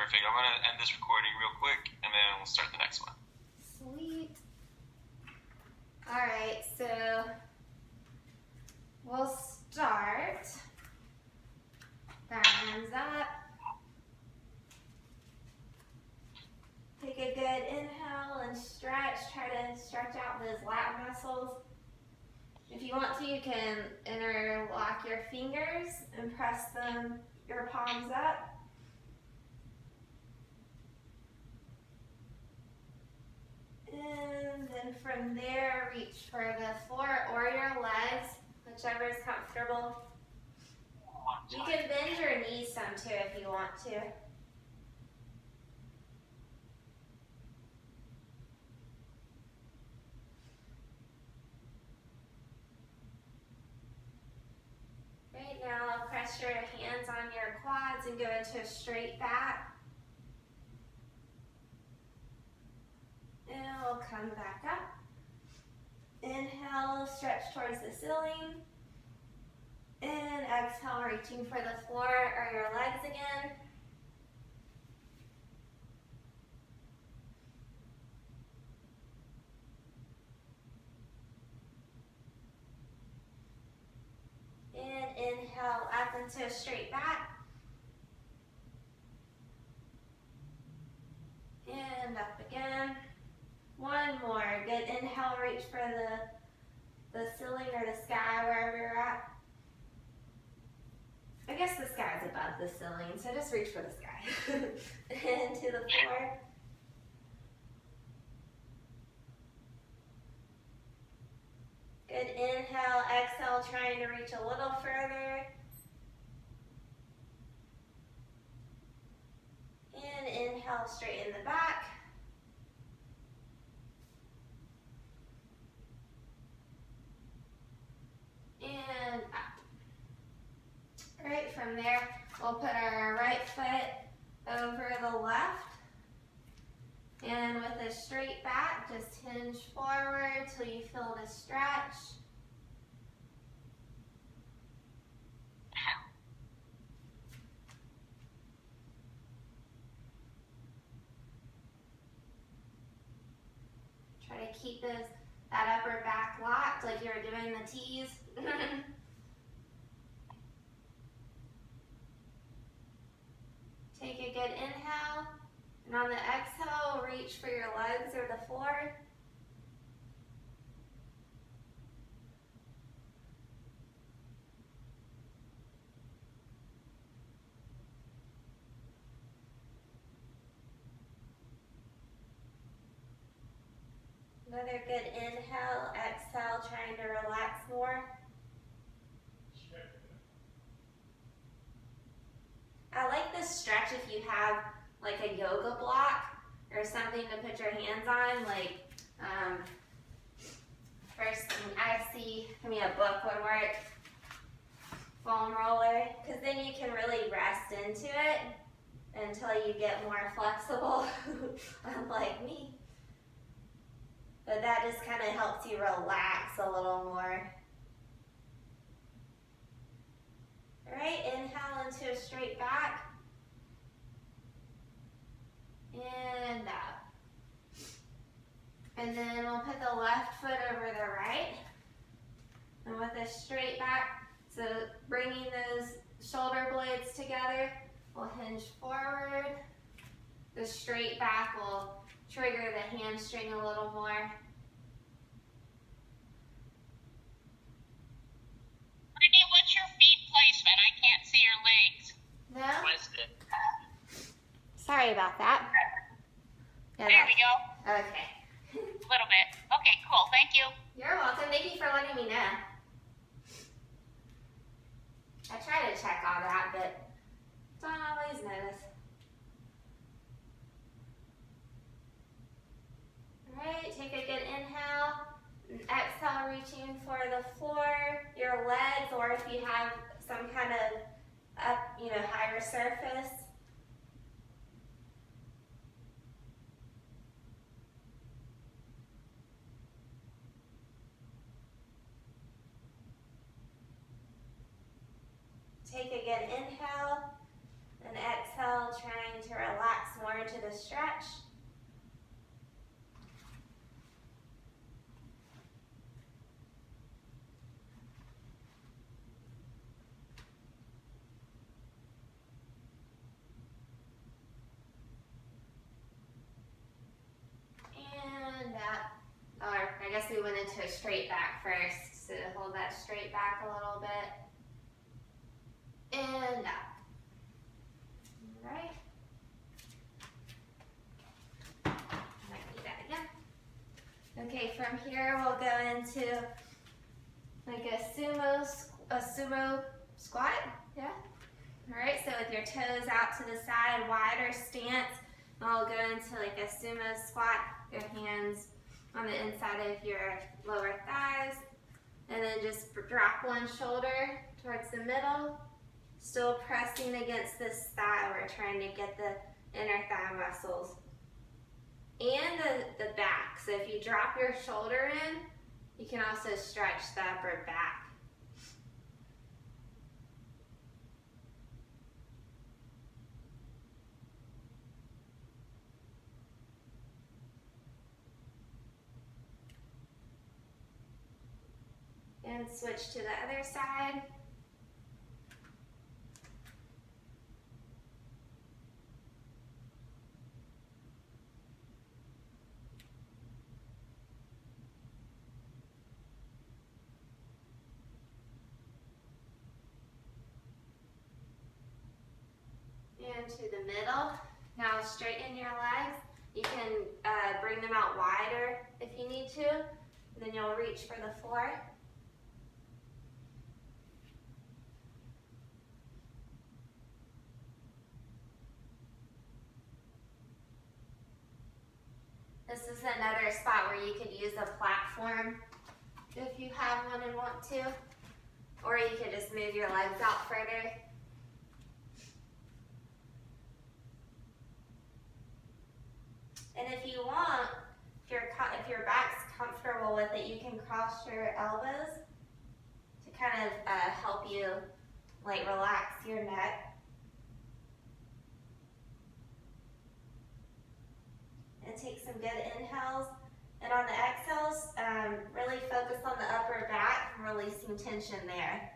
Perfect. I'm going to end this recording real quick, and then we'll start the next one. Sweet. All right, so we'll start. Got our hands up. Take a good inhale and stretch. Try to stretch out those lat muscles. If you want to, you can interlock your fingers and press your palms up. And then from there, reach for the floor or your legs, whichever is comfortable. You can bend your knees some too if you want to. Right now, press your hands on your quads and go into a straight back. And we'll come back up. Inhale, stretch towards the ceiling. And exhale, reaching for the floor or your legs again. And inhale up into a straight back. And up again. One more. Good. Inhale, reach for the ceiling or the sky, wherever you're at. I guess the sky's above the ceiling, so just reach for the sky. Into the floor. Good. Inhale, exhale, trying to reach a little further. And inhale, straighten the back. And up. Right from there, we'll put our right foot over the left. And with a straight back, just hinge forward till you feel the stretch. Try to keep that upper back locked like you were doing the tees. Take a good inhale, and on the exhale, reach for your legs or the floor. Another good inhale, exhale, trying to relax more. I like this stretch if you have like a yoga block or something to put your hands on, like first thing I see, a book would work, foam roller, because then you can really rest into it until you get more flexible, unlike me. But that just kind of helps you relax a little more. All right, inhale into a straight back. And up. And then we'll put the left foot over the right. And with a straight back, so bringing those shoulder blades together, we'll hinge forward. The straight back will trigger the hamstring a little more. Brittany, what's your feet placement? I can't see your legs. No? Twisted. Sorry about that. Yeah, There we go. Okay. A little bit. Okay, cool. Thank you. You're welcome. Thank you for letting me know. I try to check all that, but don't always notice. All right, take a good inhale. And exhale, reaching for the floor, your legs, or if you have some kind of higher surface. Take a good inhale and exhale, trying to relax to stretch. And up. Or I guess we went into a straight back first, so hold that straight back a little bit. And up. Alright. Might do that again. Okay, from here we'll go into like a sumo squat. Yeah. Alright, so with your toes out to the side, wider stance, we'll go into like a sumo squat, your hands on the inside of your lower thighs, and then just drop one shoulder towards the middle, still pressing against this thigh. We're trying to get the inner thigh muscles and the back. So if you drop your shoulder in, you can also stretch the upper back. And switch to the other side. And to the middle. Now straighten your legs. You can bring them out wider if you need to. And then you'll reach for the floor. This is another spot where you could use a platform if you have one and want to. Or you could just move your legs out further. And if you want, if your back's comfortable with it, you can cross your elbows to kind of help you like relax your neck. And take some good inhales. And on the exhales, really focus on the upper back and releasing tension there.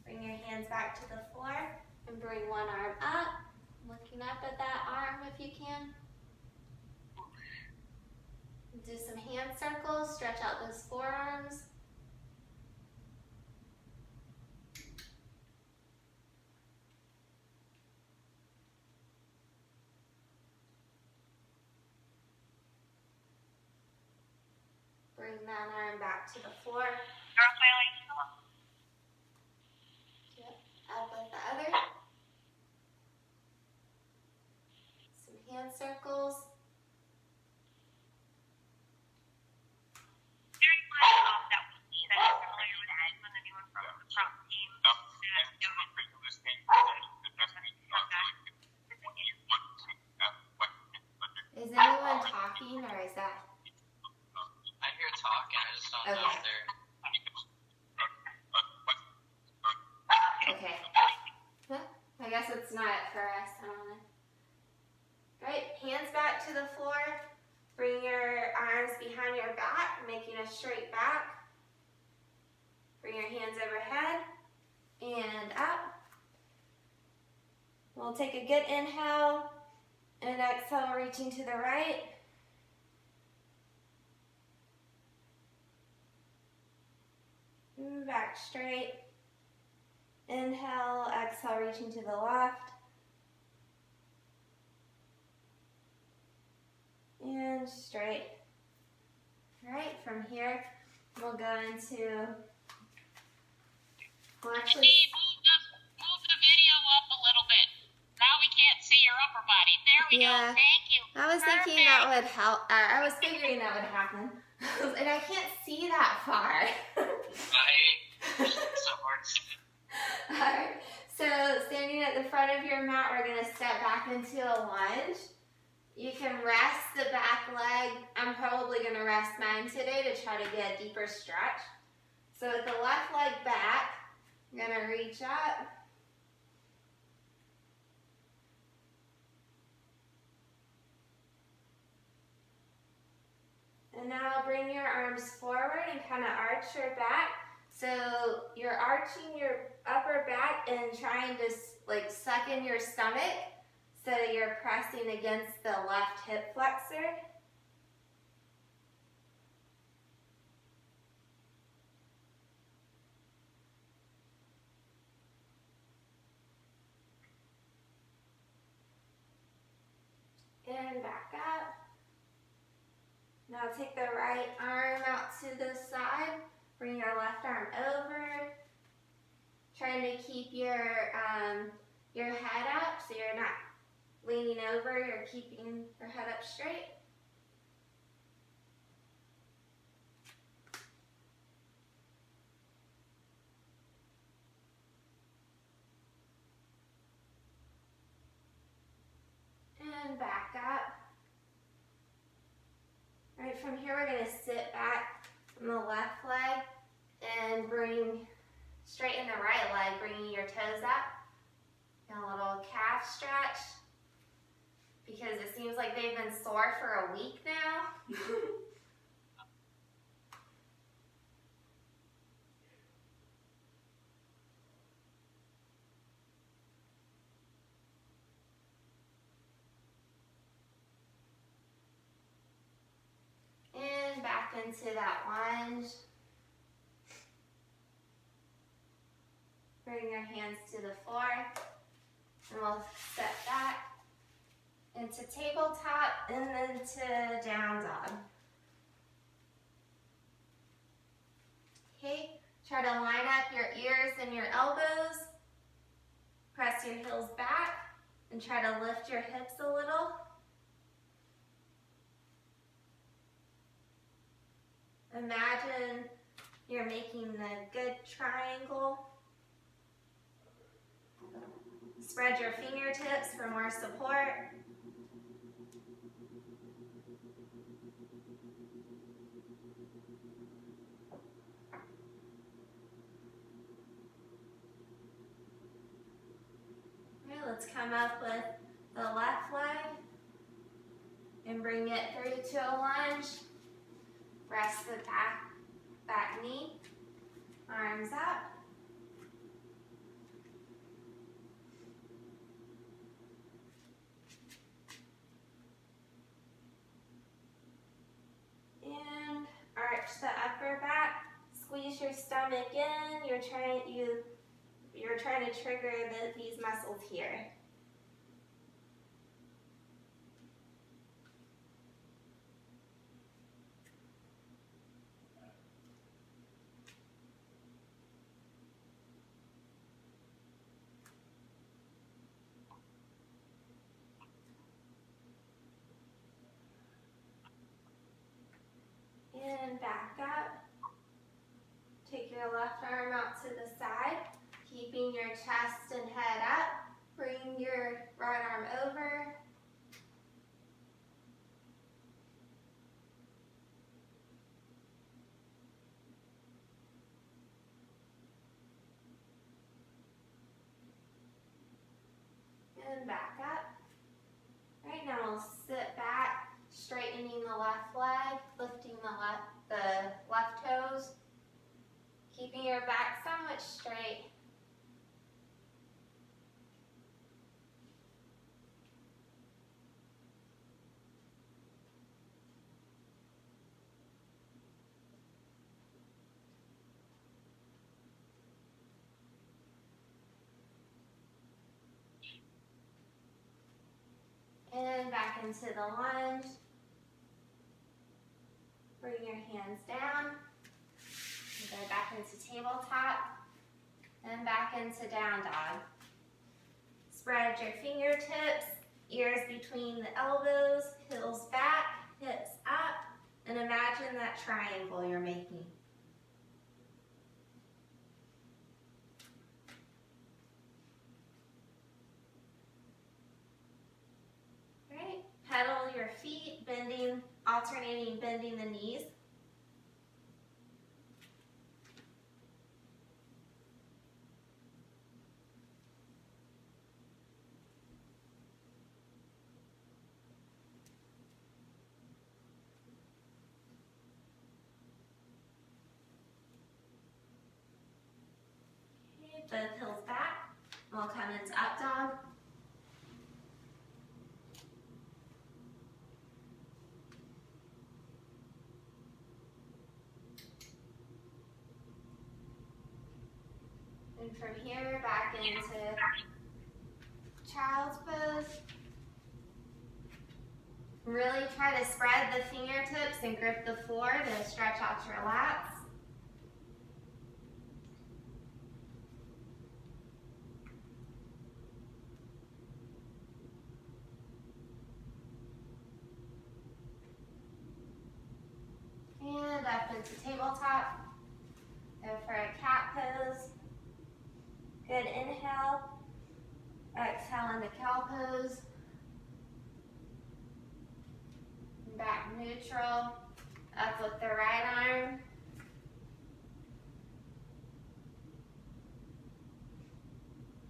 Bring your hands back to the floor and bring one arm up, looking up at that arm if you can. Do some hand circles, stretch out those forearms. Bring that arm back to the floor. Up with the other. Some hand circles. Is anyone talking or is that? I hear talking, I just don't know if they're. Okay. I guess it's not for us. I don't know. Right, hands back to the floor. Bring your arms behind your back, making a straight back. Bring your hands overhead and up. We'll take a good inhale and exhale, reaching to the right. Back straight. Inhale, exhale, reaching to the left. And straight. All right, from here, we'll go into, well actually, Steve, move the video up a little bit. Now we can't see your upper body. There we Yeah. go. Thank you. I was thinking that would help, I was figuring that would happen. And I can't see that far. So hard. Alright, So standing at the front of your mat, we're gonna step back into a lunge. You can rest the back leg. I'm probably gonna rest mine today to try to get a deeper stretch. So with the left leg back, I'm gonna reach up. And now bring your arms forward and kind of arch your back. So you're arching your upper back and trying to like suck in your stomach. So you're pressing against the left hip flexor. And back up. Now take the right arm out to the side. Bring your left arm over. Trying to keep your head up so you're not leaning over. You're keeping your head up straight. And back up. All right, from here we're gonna sit back on the left leg and bring straighten the right leg, bringing your toes up. And a little calf stretch because it seems like they've been sore for a week now. And back into that lunge. Bring your hands to the floor, and we'll step back into tabletop and then to down dog. Okay, try to line up your ears and your elbows. Press your heels back and try to lift your hips a little. Imagine you're making a good triangle. Spread your fingertips for more support. Okay, let's come up with the left leg and bring it through to a lunge. Rest the back knee, arms up. And arch the upper back. Squeeze your stomach in. You're trying to trigger these muscles here. And back up. Take your left arm out to the side, keeping your chest and head up. Bring your right arm over. And back up. All right, now we'll sit back, straightening the left leg, lifting the left toes, keeping your back somewhat straight. And back into the lunge. Bring your hands down. Go back into tabletop. And back into down dog. Spread your fingertips, ears between the elbows, heels back, hips up, and imagine that triangle you're making. alternating bending the knees. Okay, both heels back. We'll come into up dog. And from here, back into child's pose. Really try to spread the fingertips and grip the floor to stretch out your lats. And up into tabletop. Go for a cat pose. Good inhale. Exhale into cow pose. Back neutral. Up with the right arm.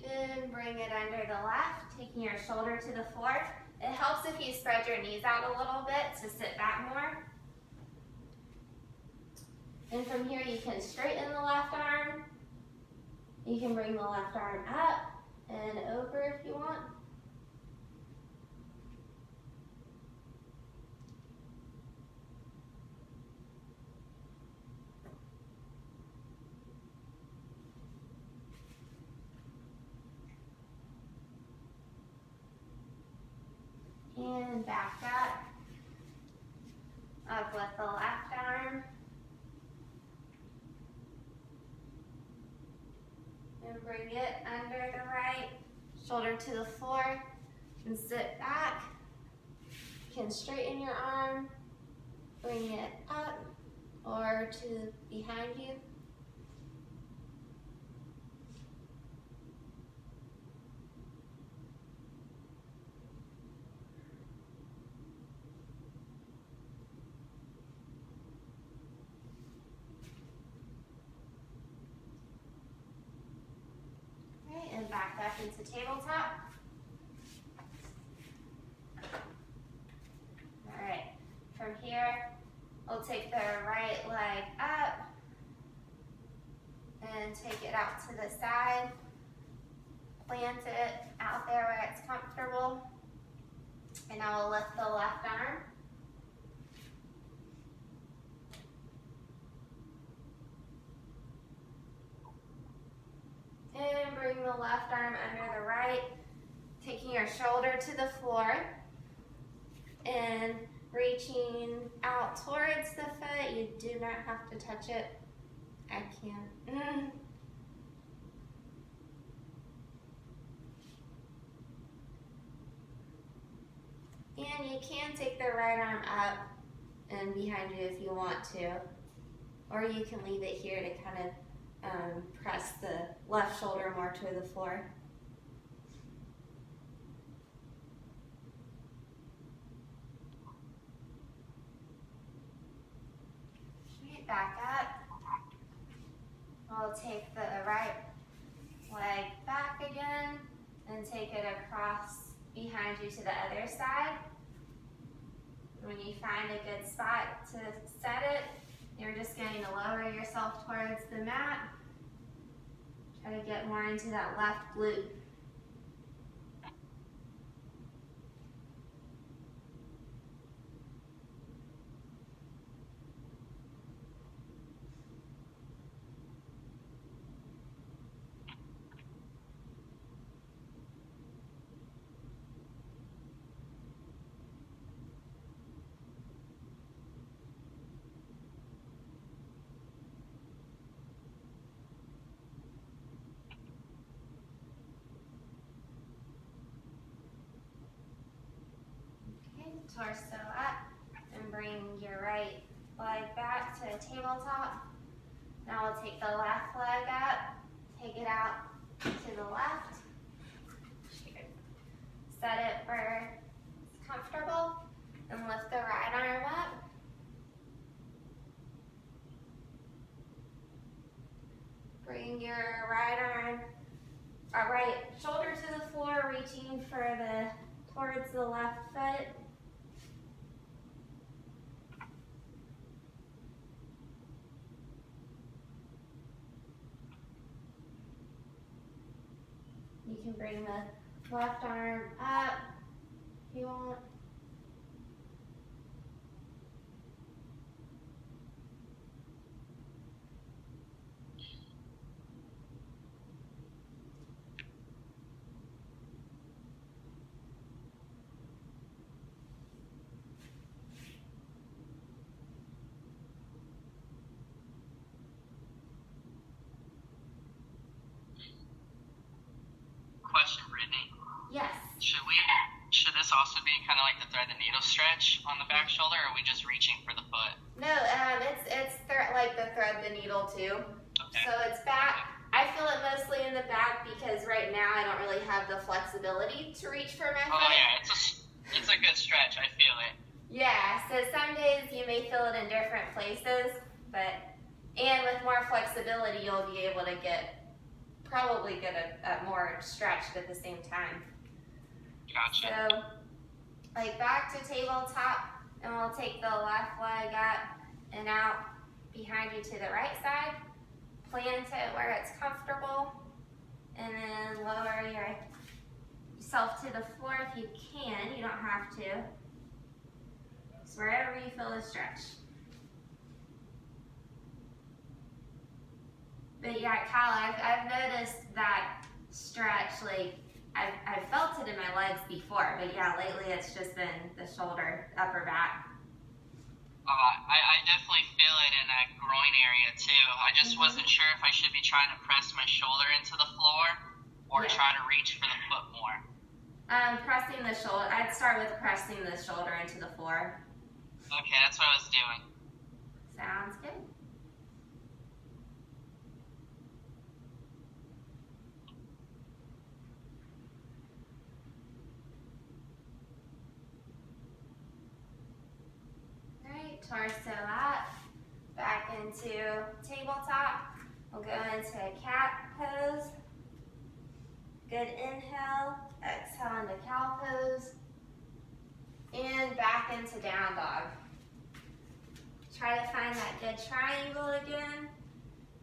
And bring it under the left, taking your shoulder to the floor. It helps if you spread your knees out a little bit to sit back more. And from here you can straighten the left arm. You can bring the left arm up and over if you want. And back up with the left arm. And bring it under the right, shoulder to the floor, and sit back. You can straighten your arm, bring it up or to behind you. And back up into tabletop. All right, from here, we'll take the right leg up and take it out to the side. Plant it out there where it's comfortable. And I will lift the left arm. And bring the left arm under the right, taking your shoulder to the floor and reaching out towards the foot. You do not have to touch it. I can't. And you can take the right arm up and behind you if you want to, or you can leave it here to kind of press the left shoulder more to the floor. Straight back up. I'll take the right leg back again and take it across behind you to the other side. When you find a good spot to set it, you're just going to lower yourself towards the mat. Try to get more into that left glute. Torso up and bring your right leg back to the tabletop. Now we'll take the left leg up, take it out to the left. Set it where it's comfortable and lift the right arm up. bring your right shoulder to the floor, reaching towards the left foot. You can bring the left arm up if you want. Question, Brittany. Yes. Should this also be kind of like the thread the needle stretch on the back shoulder, or are we just reaching for the foot? No, it's like the thread the needle too. Okay. So it's back. I feel it mostly in the back because right now I don't really have the flexibility to reach for my foot. Oh yeah, it's a good stretch. I feel it. Yeah, so some days you may feel it in different places, and with more flexibility you'll be able to probably get a more stretched at the same time. Gotcha. So, like back to tabletop, and we'll take the left leg up and out behind you to the right side. Plant it where it's comfortable, and then lower yourself to the floor if you can. You don't have to. Just wherever you feel the stretch. But yeah, Kyle, I've noticed that stretch, like, I've felt it in my legs before, but yeah, lately it's just been the shoulder, upper back. I definitely feel it in that groin area too. I just wasn't sure if I should be trying to press my shoulder into the floor or try to reach for the foot more. Pressing the shoulder, I'd start with pressing the shoulder into the floor. Okay, that's what I was doing. Sounds good. Torso up, back into tabletop. We'll go into cat pose. Good inhale, exhale into cow pose, and back into down dog. Try to find that good triangle again.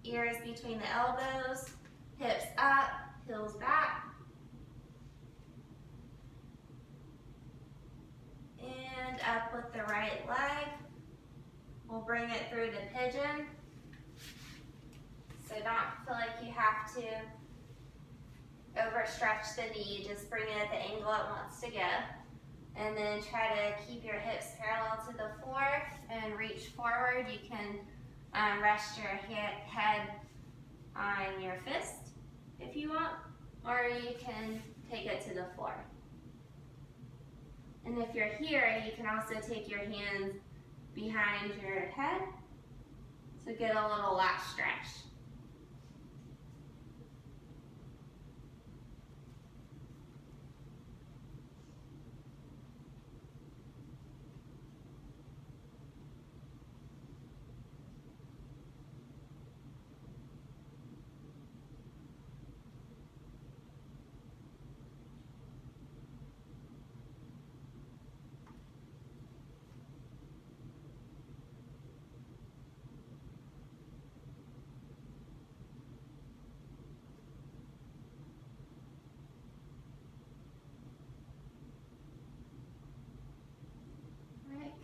Ears between the elbows, hips up, heels back. And up with the right leg. We'll bring it through to pigeon. So don't feel like you have to overstretch the knee, just bring it at the angle it wants to go. And then try to keep your hips parallel to the floor and reach forward. You can rest your head on your fist if you want, or you can take it to the floor. And if you're here, you can also take your hands behind your head, so get a little lat stretch.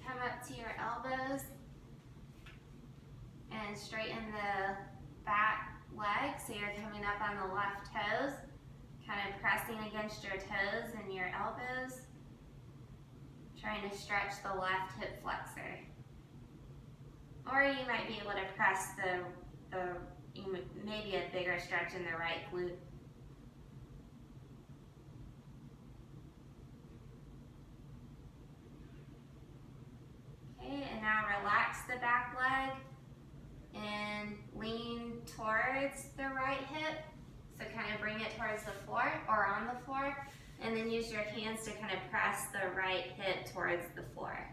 Come up to your elbows and straighten the back leg, so you're coming up on the left toes, kind of pressing against your toes and your elbows, trying to stretch the left hip flexor. Or you might be able to press maybe a bigger stretch in the right glute. And now relax the back leg and lean towards the right hip. So kind of bring it towards the floor or on the floor, and then use your hands to kind of press the right hip towards the floor.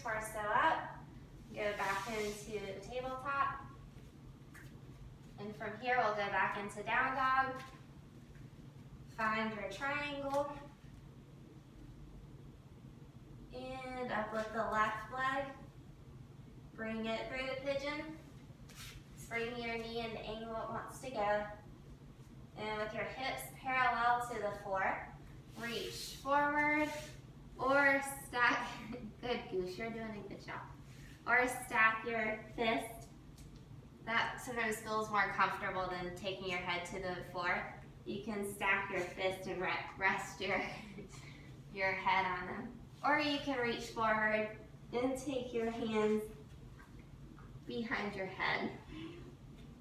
torso up, go back into the tabletop. And from here, we'll go back into down dog. Find your triangle. And up with the left leg. Bring it through the pigeon. Bring your knee in the angle it wants to go. And with your hips parallel to the floor, reach forward or stack. Good, Goose, you're doing a good job. Or stack your fist. That sometimes feels more comfortable than taking your head to the floor. You can stack your fist and rest your head on them. Or you can reach forward and take your hands behind your head,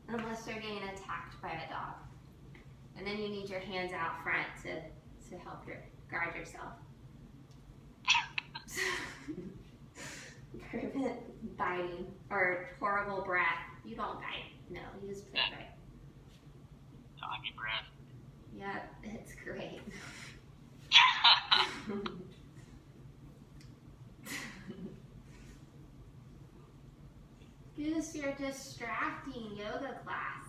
unless you're getting attacked by a dog. And then you need your hands out front to help guard yourself. Prevent biting or horrible breath. You don't bite. No, you just put right. Doggy breath. Yeah, it's great. Goose, you're distracting yoga class.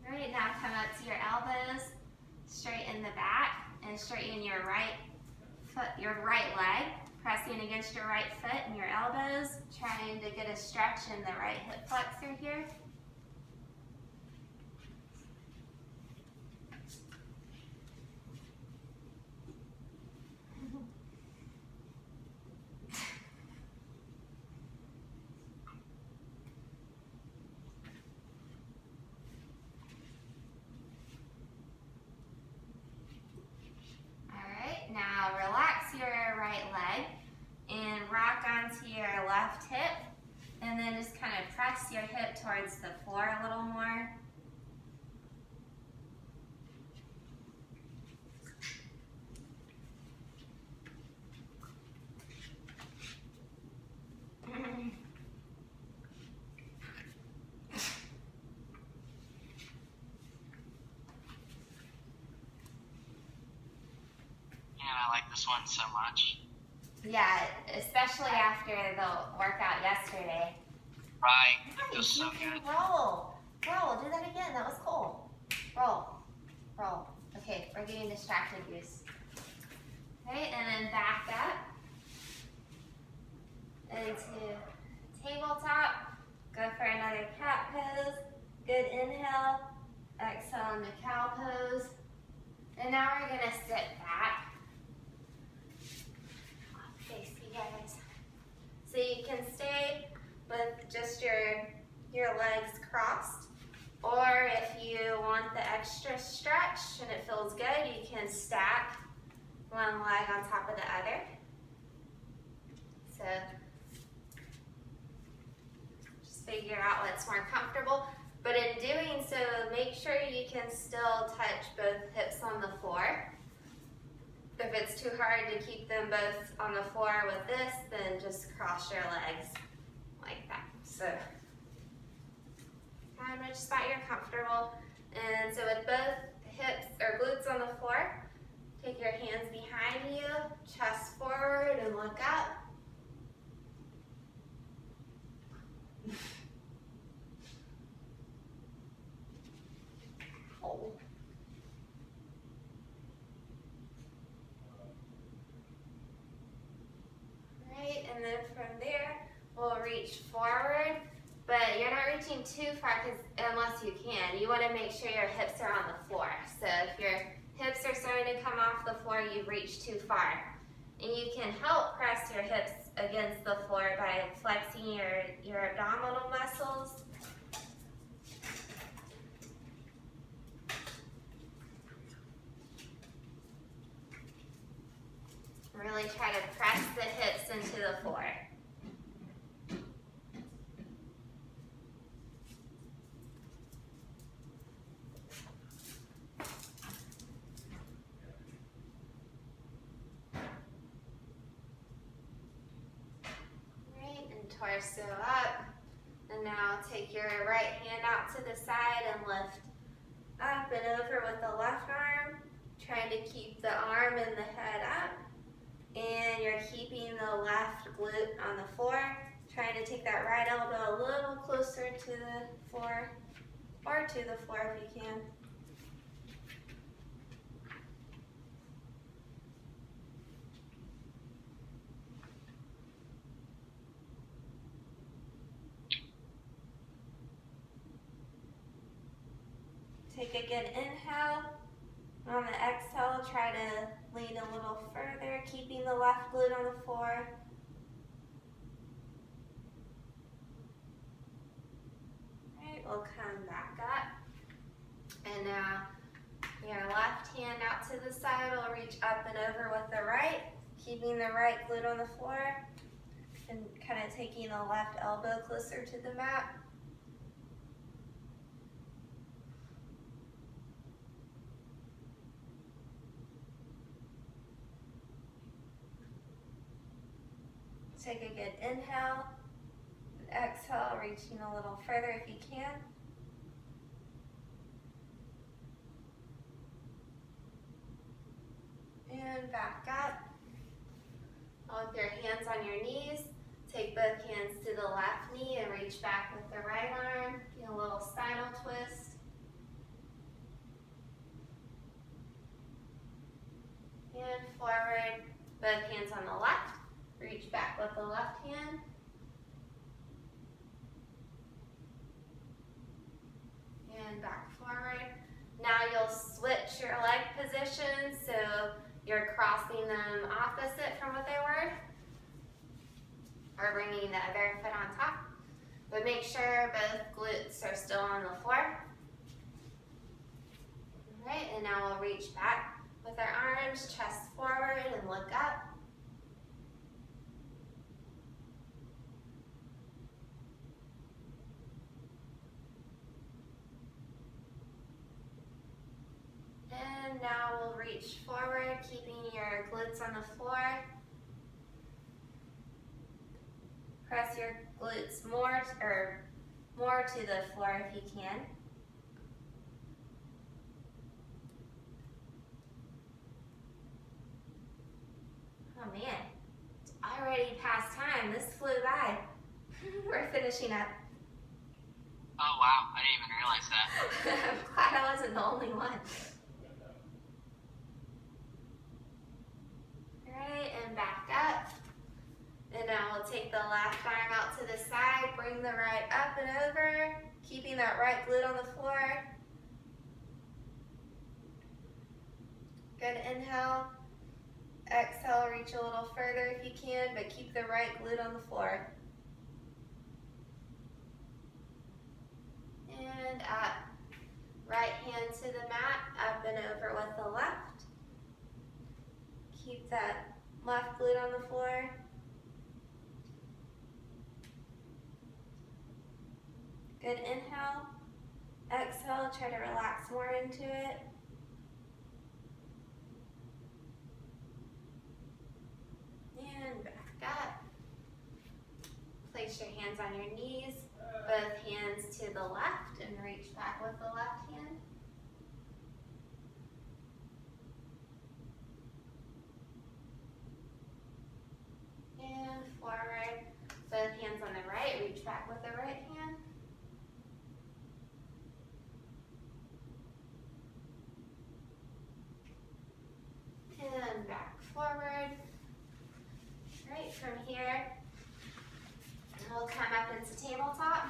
Alright, now come up to your elbows, straighten the back, and straighten your right foot, your right leg, pressing against your right foot and your elbows, trying to get a stretch in the right hip flexor here. Now relax your right leg and rock onto your left hip, and then just kind of press your hip towards the floor a little more. I like this one so much. Yeah, especially after the workout yesterday. Right. It Nice, feels so you can good. roll. Roll, do that again, that was cool. Roll, roll. Okay, we're getting distracted, Goose. Okay, and then back up into tabletop. Go for another cat pose. Good inhale. Exhale into cow pose. And now we're gonna sit back. Face you guys. So you can stay with just your legs crossed, or if you want the extra stretch and it feels good, you can stack one leg on top of the other. So just figure out what's more comfortable. But in doing so, make sure you can still touch both hips on the floor. If it's too hard to keep them both on the floor with this, then just cross your legs like that. So find which spot you're comfortable. And so with both hips or glutes on the floor, take your hands behind you, chest forward and look up. Oh. Right, and then from there, we'll reach forward, but you're not reaching too far unless you can. You want to make sure your hips are on the floor. So if your hips are starting to come off the floor, you've reached too far. And you can help press your hips against the floor by flexing your abdominal muscles. Really try to press the hips into the floor. Right, and torso up. And now take your right hand out to the side and lift up and over with the left arm. trying to keep the arm and the head up. And you're keeping the left glute on the floor. Trying to take that right elbow a little closer to the floor, or to the floor if you can. Take a good inhale. On the exhale, try to lean a little further, keeping the left glute on the floor. Alright, we'll come back up. And now your left hand out to the side will reach up and over with the right, keeping the right glute on the floor and kind of taking the left elbow closer to the mat. Take a good inhale, and exhale, reaching a little further if you can. And back up. With your hands on your knees, take both hands to the left knee and reach back with the right arm. Get a little spinal twist. And forward, both hands on the left. Reach back with the left hand. And back forward. Now you'll switch your leg positions so you're crossing them opposite from what they were. Or bringing the other foot on top. But make sure both glutes are still on the floor. Alright, and now we'll reach back with our arms, chest forward, and look up. And now we'll reach forward, keeping your glutes on the floor. Press your glutes more to the floor if you can. Oh man, it's already past time. This flew by. We're finishing up. Oh wow, I didn't even realize that. I'm glad I wasn't the only one. Alright, and back up. And now we'll take the left arm out to the side, bring the right up and over, keeping that right glute on the floor. Good inhale. Exhale, reach a little further if you can, but keep the right glute on the floor. And up. Right hand to the mat, up and over with the left. Keep that left glute on the floor. Good inhale. Exhale, try to relax more into it. And back up. Place your hands on your knees, both hands to the left, and reach back with the left hand. And forward, both hands on the right, reach back with the right hand. And back forward. Right, from here, we'll come up into tabletop.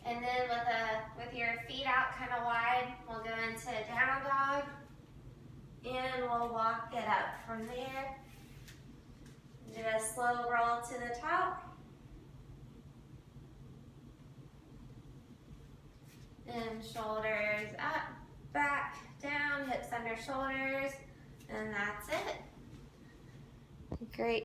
And then with your feet out kind of wide, we'll go into down dog. And we'll walk it up from there. Do a slow roll to the top. And shoulders up, back, down, hips under shoulders. And that's it. Great.